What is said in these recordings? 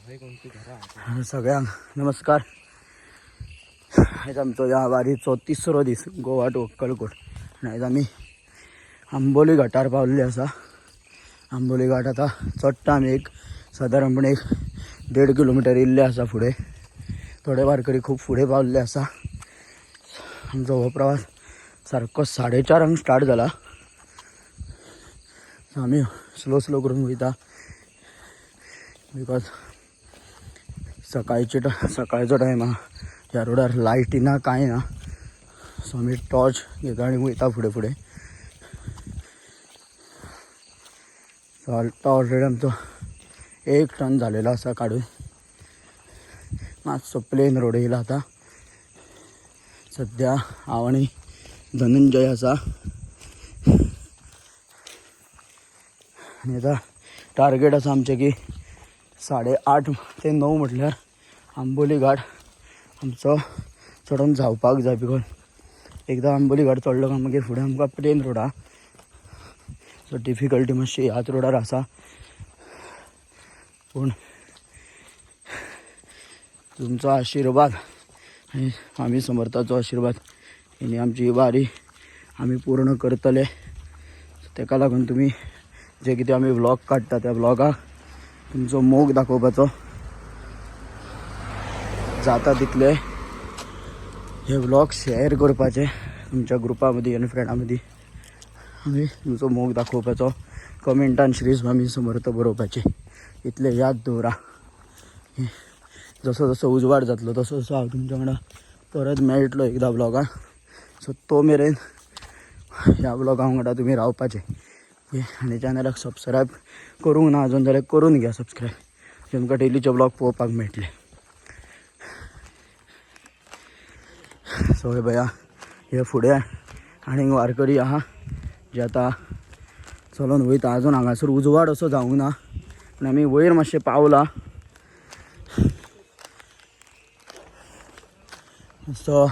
सगळ्यांक नमस्कार. आज आमचो ह्या वारीचो तिसरो दीस गोवा टू अक्कलकोट. आनी आयज आमी आंबोली घाटार पावल्ले आसा. आंबोली घाट आतां चडटा आमी एक सादारणपणे 1.5 किलोमिटर इल्ले आसा फुडें. थोडे वारकरी खूब फुडें पावल्ले आसा. आमचो हो प्रवास सारको 4:30 स्टार्ट जाला. आमी स्लो स्लो करून वयता बिकॉज सकाळचो टायम हा. ह्या रोडार लायटी ना कांय ना. सो आमी टॉर्च घेता आनी वयता फुडें फुडें. तो ऑलरेडी आमचो 1 टन झालेलो आसा काडून. मातसो प्लेन रोड येयला आतां. सद्या हांव आनी धनंजय आसा. आनी आतां टार्गेट आसा आमचें की 8:30 ते 9 म्हटल्यार आंबोली घाट आमचो चडोवन जावपाक जाय. बिकॉज एकदां आंबोली घाट चडलो काय मागीर फुडें आमकां प्लेन रोड आहा. सो डिफिकल्टी मातशी ह्याच रोडार आसा. पूण तुमचो आशिर्वाद आनी स्वामी समर्थाचो आशिर्वाद हेणी आमची ही वारी आमी पूर्ण करतले. तेका लागून तुमी जे कितें आमी व्लॉग काडटा त्या व्लॉगाक तुमचो मोग दाखोवपाचो. जाता तितले हे व्लॉग शेअर करपाचे तुमच्या ग्रुपा मदीं आनी फ्रेंडा मदीं. आनी तुमचो मोग दाखोवपाचो. कमेंटान श्री स्वामी समर्थ बरोवपाचे. इतले याद दवरा. जसो जसो उजवाड जातलो तसो तसो हांव तुमच्या वांगडा परत मेळटलो एकदा व्लॉगान. सो तो मेरेन ह्या व्लॉगा वांगडा तुमी रावपाचे. आनी चॅनलाक सबस्क्रायब करूंक ना अजून जाल्यार करून घ्या सबस्क्रायब. तुमकां डेलीचे व्लॉग पळोवपाक मेळटले. सो हे भया हे फुडें आनीक वारकरी आहा जे आतां चलून वयता. अजून हांगासर उजवाड असो जावंक ना. पूण आमी वयर मातशें पावला. सो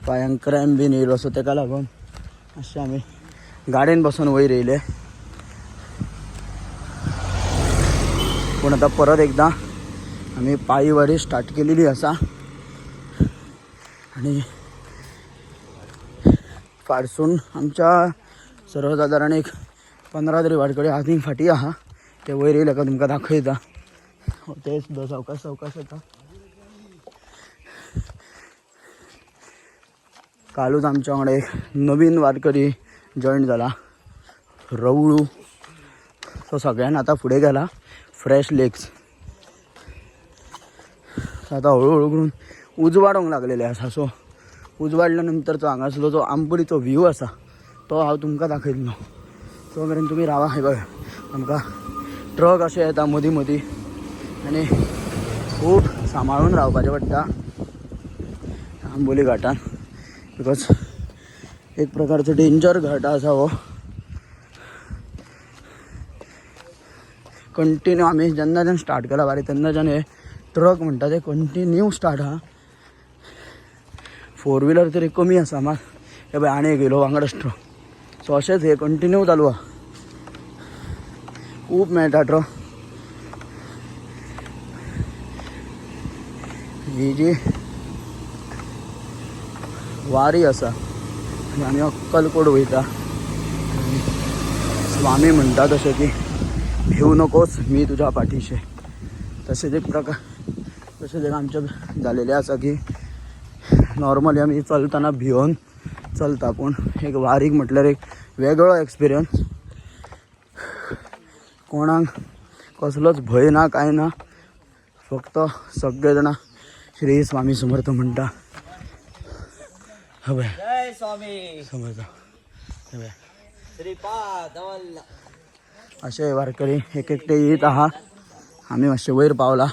पांयांक क्रॅम्प बीन येयलो. सो तेका लागून मातशें आमी गाडयेन बसून वयर येयले. पूण आतां परत एकदां आमी पायी वारी स्टार्ट केलेली आसा. आनी फारसून आमच्या सर्वसाधारण एक 15 तरी वारकरी आनीक फाटी आहा. ते वयर येयले का तुमकां दाखयता. ते सुद्दां सावकाश सावकाश येता. कालूच आमच्या वांगडा एक नवीन वारकरी जॉईन जाला, रवळू. तो सगळ्यान आतां फुडें गेला फ्रेश लेक्स. आतां हळूहळू करून उजवाडोंक लागलेले आसा. सो उजवाडल्या नंतरचो हांगासलो जो आंबोलीचो व्यू आसा तो हांव तुमकां दाखयतलो. तो मेरेन तुमी रावा. हे बघा आमकां ट्रक अशें येता मदीं मदीं आनी खूब सांबाळून रावपाचें पडटा आंबोली घाटान. बिकॉज एक प्रकारचो डेंजर घाट आसा हो. कंटिन्यू आमी जेन्ना स्टार्ट केला वारी तेन्नाच्यान हे ट्रक म्हणटा ते कंटिन्यू स्टार्ट आहा. 4 व्हिलर तरी कमी आसा मात हे पळय आनी एक येयलो वांगडाच ट्रक. सो अशेंच हे कंटिन्यू चालू आहा. खूब मेळटा ट्रक. ही जी वारी आसा आनी आमी अक्कलकोट वयता. स्वामी म्हणटा तशें की भिवू नकोस मी तुज्या पाठीशे. तशेंच एक आमचें जालेलें आसा की नॉर्मली आमी चलतना भिवून चलता. पूण एक वारीक म्हटल्यार एक वेगळो एक्सपिरियन्स. कोणाक कसलोच भंय ना कांय ना. फक्त सगळे जाणां श्री स्वामी समर्थ म्हणटा. जय स्वामी समर्थ. अशे वारकरी एक एकटे येत आहा. आमी मातशे वयर पावला.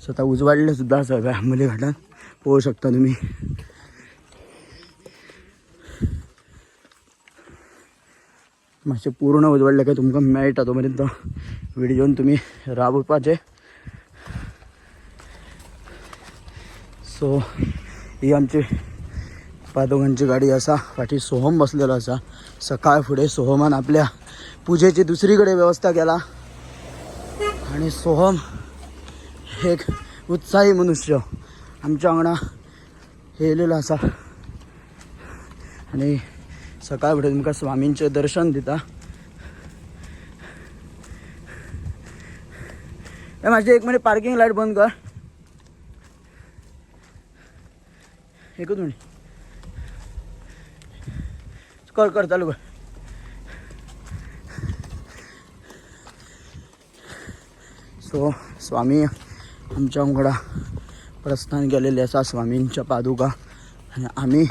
सो आतां उजवाडले सुद्दां आसा आंबोली घाटान पळोवं शकता तुमी. मातशें पूर्ण उजवाडले काय तुमकां मेळटा तो मेरेन तो व्हिडिओन तुमी रावपाचे. सो ही आमची पादोगांची गाडी आसा. फाटी सोहम बसलेलो आसा. सकाळ फुडें सोहमान आपल्या पुजेची दुसरी कडेन वेवस्था केला. आनी सोहम एक उत्साही मनुष्य आमच्या वांगडा येयलेलो आसा आणि सकाळ फुडें तुमकां स्वामींचें दर्शन दिता. माझी एक मिनिट पार्किंग लाईट बंद कर. एकच मिनिट कर चालू कर. सो स्वामी आमच्या वांगडा प्रस्थान केलेले आसा स्वामींच्या पादुका आणि आम्ही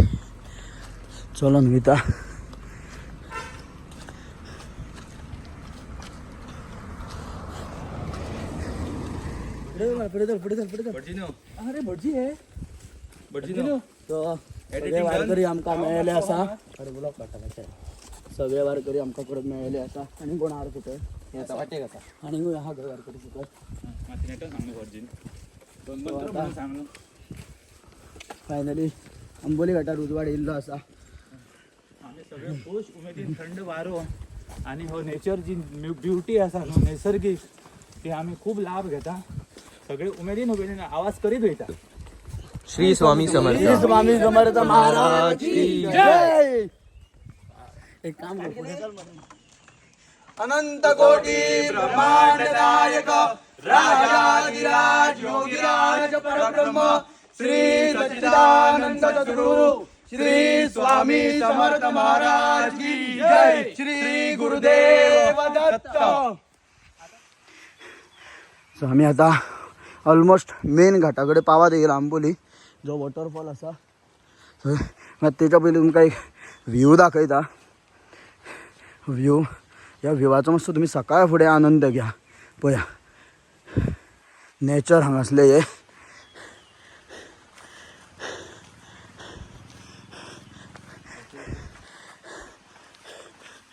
चलून वयता. अरे भटजी आहे सगळे वारकरी आमकां मेळ्ळे आसा. अरे ब्लॉक काडटा सगळे वारकरी आमकां परत मेळ्ळे आसा. आणि कोण हार सुटर आणि हा घर वारकरी सुटर फायनली अंबोली घाटार उजवाड येयल्लो आसा. आम्ही सगळे खुश उमेदीन थंड वारो आणि हो नेचर जी ब्युटी आसा न्हू नैसर्गिक ती आम्ही खूप लाभ घेता. सगळे उमेदीन आवाज करीत वयता. श्री स्वामी समर्थ. श्री स्वामी समर्थ महाराज की जय. एक काम कर पुढे चल. अनंत कोटी ब्रह्मांड नायक राजाधिराज योगीराज परब्रह्म श्री सच्चिदानंद सद्गुरु श्री स्वामी समर्थ महाराज की जय. श्री गुरुदेव दत्त. सो आम्ही आता ऑलमोस्ट मेन घाटाकडे पावात येईल. आंबोली जो वॉटरफॉल असा मग त्याच्या पहिले तुमकां एक व्ह्यू दाखयता. व्ह्यू या व्ह्यूवाचो मस्त तुम्ही सकाळ फुडें आनंद घ्या. पळया नेचर हांगासले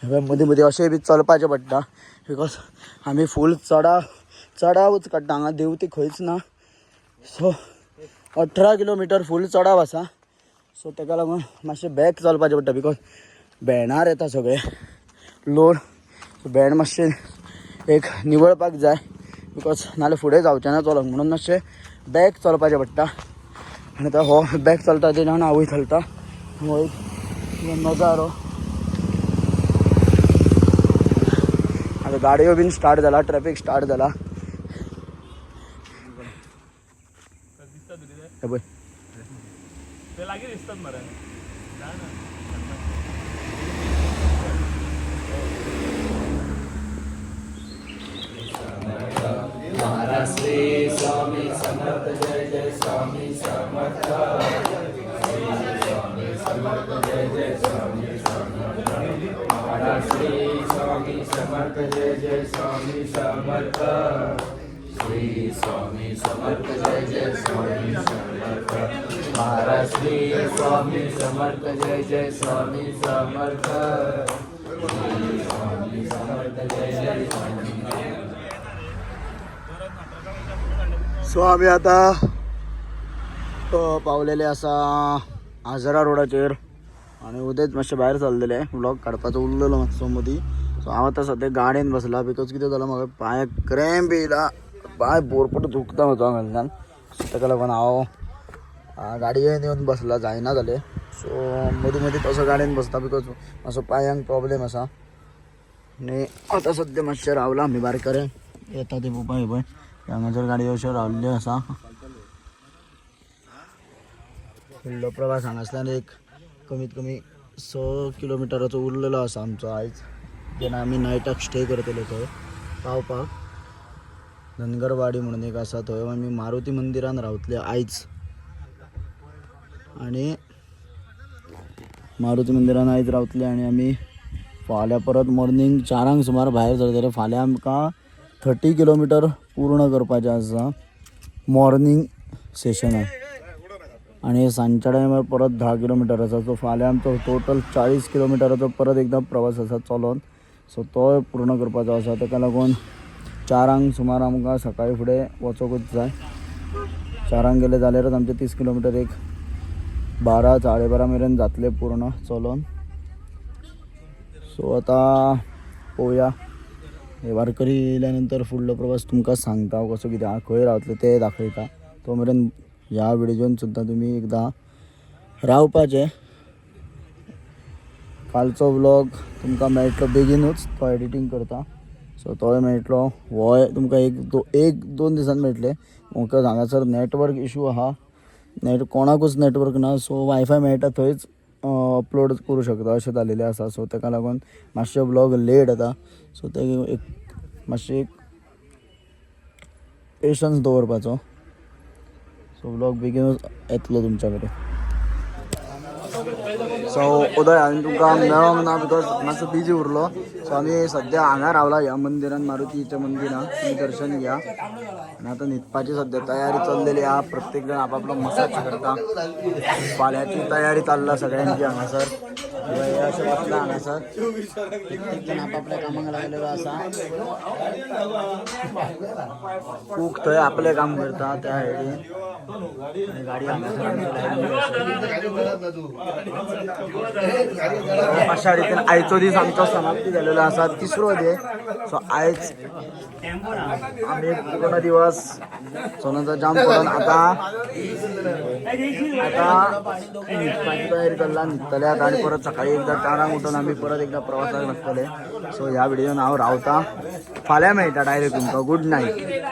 हे मदीं मदीं अशें बी चलपाचें पडटा बिकॉज आमी फूल चडावच काडटा. हांगा देवती खंयच ना. सो 18 किलोमीटर फूल चडाव आसा. सो ताका लागून मातशें बॅक चलपाचें पडटा बिकॉज भेंडार येता सगळे लोड. भेंड मातशें एक निवळपाक जाय बिकॉज नाल्यार फुडें जावचें ना चलूंक म्हणून मातशें बॅक चलपाचें पडटा. आनी आतां हो बॅक चलता तेच्या वांगडा हांवूय चलता. हो एक नजारो. आतां गाडयो बीन स्टार्ट जाला. ट्रॅफिक स्टार्ट जाला. हे पळय ते लागीं दिसतात मरे. महाराज श्री स्वामी समर्थ. जय जय स्वामी समर्थ. श्री स्वामी समर्थ. जय जय स्वामी समर्थ. महाराज श्री स्वामी समर्थ. जय जय स्वामी समर्थ. श्री स्वामी समर्थ. जय जय स्वामी समर्थ. महाराज श्री स्वामी समर्थ. जय जय स्वामी समर्थ. श्री स्वामी समर्थ. जय जय स्वामी. सो आमी आतां पावलेले आसा आजरा रोडाचेर आनी उदेंच मातशें भायर चललेले. व्लॉग काडपाचो उरलेलो मातसो मदीं. सो हांव आतां सद्या गाडयेन बसला बिकॉज कितें जालां म्हाका पांयाक क्रॅम्प येयला. पांय बोरपट दुखता म्हजो हांगाच्यान. सो ताका लागून हांव गाडयेन येवन बसला. जायना जालें. सो मदीं मदीं तसो गाडयेन बसता बिकॉज मातसो पांयांक प्रॉब्लेम आसा. आनी आतां सद्या मातशें रावला आमी बारकारें येता ते पळोवपा. हे पळय हांगासर गाडयो अश्यो रावल्ल्यो आसा. फुडलो प्रवास हांगासल्यान एक कमीत कमी 6 किलोमिटराचो उरलेलो आसा आमचो आयज. जेन्ना आमी नायटाक स्टे करतले थंय पावपाक. धनगरवाडी म्हणून एक आसा थंय आमी मारुती मंदिरान रावतले आयज. आनी मारुती मंदिरान आयज रावतले आनी आमी फाल्यां परत मॉर्निंग 4 सुमार भायर सरतले. फाल्यां आमकां 30 किलोमिटर पूर्ण करपाचें आसा मॉर्निंग सेशनान. आनी सांजच्या टायमार परत 10 किलोमिटर आसा. सो फाल्यां आमचो टोटल 40 किलोमिटराचो परत एकदा प्रवास आसा चलोन. सो तो पूर्ण करपाचो आसा. ताका लागून 4 सुमार आमकां सकाळी फुडें वचोंकूच जाय. 4 गेले जाल्यारच आमचे 30 किलोमिटर एक 12-12:30 मेरेन जातले पूर्ण चलोन. सो आतां पळोवया हे वारकरी येयल्यानंतर फुडलो प्रवास तुमकां सांगता कसो कितें हा खंय रावतले ते दाखयता. तो मेरेन ह्या व्हिडिओन सुद्दां तुम्ही एकदा रावपाचे. कालचो व्लॉग तुमकां मेळटलो बेगीनूच, तो एडिटींग करता सो तोय मेळटलो. हो तुमकां एक दोन दिसान मेळटले. म्हाका हांगासर नेटवर्क इशू आहा, कोणाकूच नेटवर्क ना, सो वायफाय मेळटा थंयच अपलोड करूं शकता अशें जाल्लेलें आसा. सो ताका लागून मातशे व्लॉग लेट येता. सो ते मातशें पेशन्स दवरपाचो. सो व्लॉग बेगीनूच येतलो तुमच्या कडेन. सो उदय हांवें तुमकां मेळोंक ना बिकॉज मातसो बिजी उरलो. सो आमी सद्या हांगा रावला ह्या मंदिरान, मारुतीच्या मंदिरान. तुम्ही दर्शन घ्या. आनी आतां न्हिदपाची सद्या तयारी चल्लेली आहा. प्रत्येक जण आपापलो मसाज करता. फाल्यांची तयारी चल्ला सगळ्यांची हांगासर. हे अशें बसला हांगासर, प्रत्येक जण आपापल्या कामाक लागलेलो आसा. खूब थंय आपलें काम करता त्या सायडीन, आनी गाडी हांगासर अशा रितीन आयचो दीस आमचो समाप्ती जाल्लेलो आसा, तिसरो डे. सो आयज आमी पूर्ण दिवस सोनाचा जाम पडून आता न्हिदपाची तयारी चल्ला. न्हिदतले आता आनी परत सकाळी एकदा 4 उठून आमी परत एकदा प्रवासाक लागतले. सो ह्या व्हिडिओन हांव रावता. फाल्यां मेळटा डायरेक्ट तुमकां. Good night.